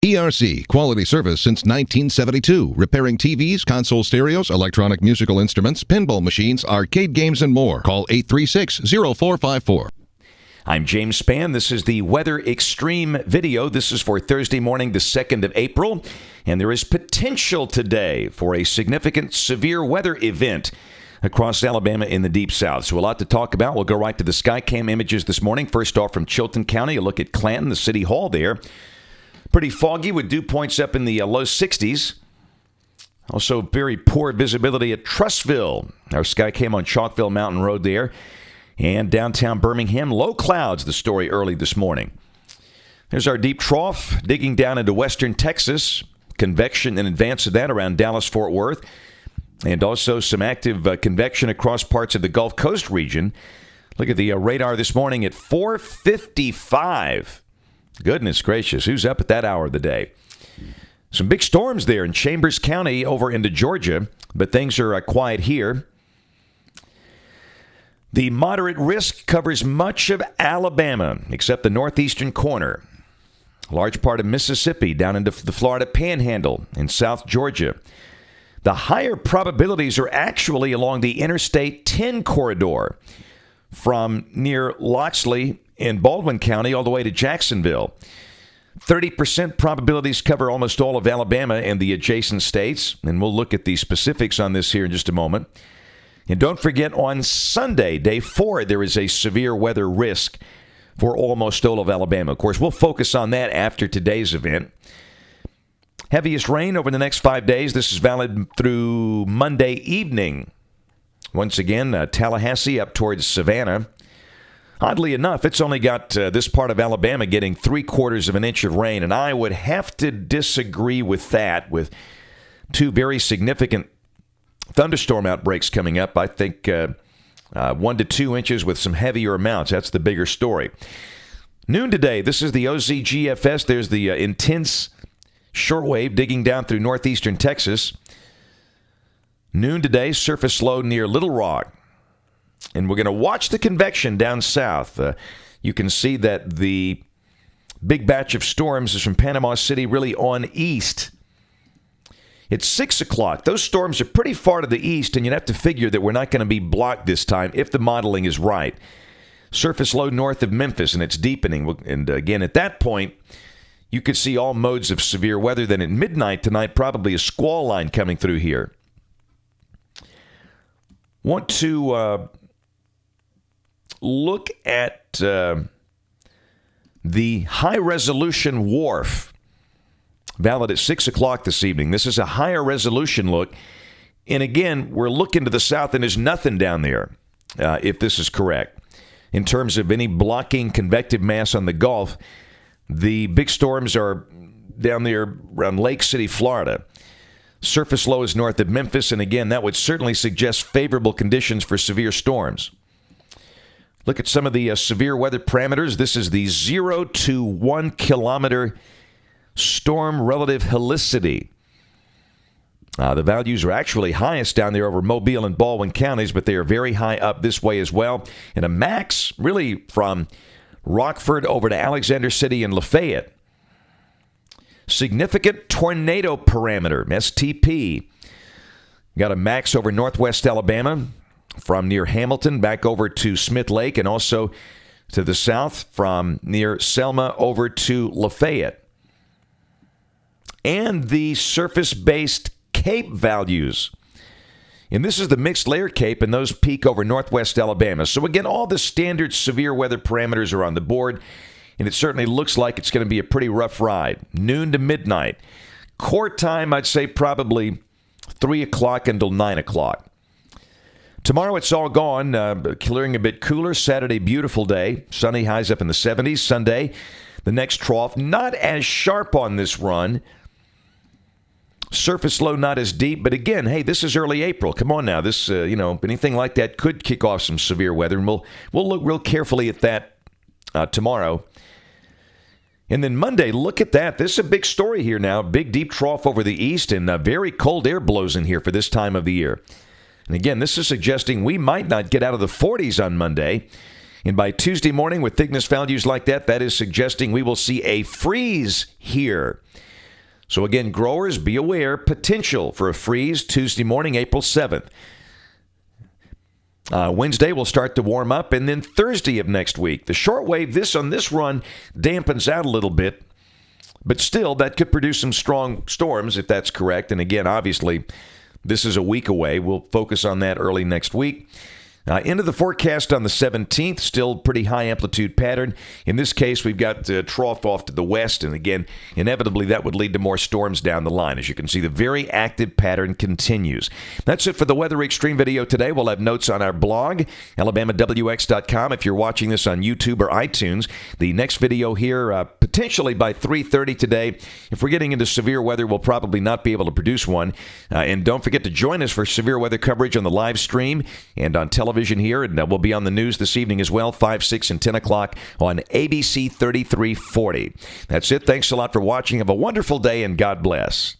PRC, quality service since 1972. Repairing TVs, console stereos, electronic musical instruments, pinball machines, arcade games, and more. Call 836-0454. I'm James Spann. This is the Weather Xtreme video. This is for Thursday morning, the 2nd of April. And there is potential today for a significant severe weather event across Alabama in the Deep South. So a lot to talk about. We'll go right to the Skycam images this morning. First off, from Chilton County, a look at Clanton, the city hall there. Pretty foggy with dew points up in the low 60s. Also very poor visibility at Trussville. Our Skycam on Chalkville Mountain Road there. And downtown Birmingham, low clouds, the story early this morning. There's our deep trough digging down into western Texas. Convection in advance of that around Dallas-Fort Worth. And also some active convection across parts of the Gulf Coast region. Look at the radar this morning at 4:55. Goodness gracious, who's up at that hour of the day? Some big storms there in Chambers County over into Georgia, but things are quiet here. The moderate risk covers much of Alabama, except the northeastern corner. A large part of Mississippi down into the Florida Panhandle in South Georgia. The higher probabilities are actually along the Interstate 10 corridor from near Loxley in Baldwin County all the way to Jacksonville. 30% probabilities cover almost all of Alabama and the adjacent states, and we'll look at the specifics on this here in just a moment. And don't forget, on Sunday, day 4, there is a severe weather risk for almost all of Alabama. Of course, we'll focus on that after today's event. Heaviest rain over the next 5 days. This is valid through Monday evening. Once again, Tallahassee up towards Savannah. Oddly enough, it's only got this part of Alabama getting 3/4 of an inch of rain, and I would have to disagree with that, with two very significant thunderstorm outbreaks coming up. I think 1 to 2 inches with some heavier amounts. That's the bigger story. Noon today, this is the OZGFS. There's the intense shortwave digging down through northeastern Texas. Noon today, surface low near Little Rock. And we're going to watch the convection down south. You can see that the big batch of storms is from Panama City really on east. It's 6 o'clock. Those storms are pretty far to the east, and you'd have to figure that we're not going to be blocked this time if the modeling is right. Surface low north of Memphis, and it's deepening. And again, at that point, you could see all modes of severe weather. Then at midnight tonight, probably a squall line coming through here. Want to look at the high-resolution wharf, valid at 6 o'clock this evening. This is a higher resolution look. And again, we're looking to the south, and there's nothing down there, if this is correct. In terms of any blocking convective mass on the Gulf, the big storms are down there around Lake City, Florida. Surface low is north of Memphis, and again, that would certainly suggest favorable conditions for severe storms. Look at some of the severe weather parameters. This is the 0 to 1 kilometer storm relative helicity. The values are actually highest down there over Mobile and Baldwin counties, but they are very high up this way as well. And a max really from Rockford over to Alexander City and Lafayette. Significant tornado parameter, STP. Got a max over northwest Alabama from near Hamilton back over to Smith Lake, and also to the south from near Selma over to Lafayette. And the surface-based CAPE values. And this is the mixed layer CAPE, and those peak over northwest Alabama. So again, all the standard severe weather parameters are on the board, and it certainly looks like it's going to be a pretty rough ride. Noon to midnight. Core time, I'd say probably 3 o'clock until 9 o'clock. Tomorrow it's all gone, clearing a bit cooler. Saturday, beautiful day. Sunny, highs up in the 70s. Sunday, the next trough. Not as sharp on this run. Surface low not as deep, but again, hey, this is early April. Come on now, this anything like that could kick off some severe weather, and we'll look real carefully at that tomorrow. And then Monday, look at that. This is a big story here now. Big deep trough over the east, and very cold air blows in here for this time of the year. And again, this is suggesting we might not get out of the 40s on Monday. And by Tuesday morning, with thickness values like that, that is suggesting we will see a freeze here. So again, growers, be aware, potential for a freeze Tuesday morning, April 7th. Wednesday will start to warm up, and then Thursday of next week. The shortwave on this run dampens out a little bit, but still that could produce some strong storms if that's correct. And again, obviously, this is a week away. We'll focus on that early next week. Into the forecast on the 17th, still pretty high amplitude pattern. In this case, we've got trough off to the west, and again, inevitably that would lead to more storms down the line. As you can see, the very active pattern continues. That's it for the Weather Xtreme video today. We'll have notes on our blog, AlabamaWX.com. If you're watching this on YouTube or iTunes, the next video here potentially by 3:30 today. If we're getting into severe weather, we'll probably not be able to produce one. And don't forget to join us for severe weather coverage on the live stream and on television here, and we'll be on the news this evening as well, 5, 6, and 10 o'clock on ABC 3340. That's it. Thanks a lot for watching. Have a wonderful day, and God bless.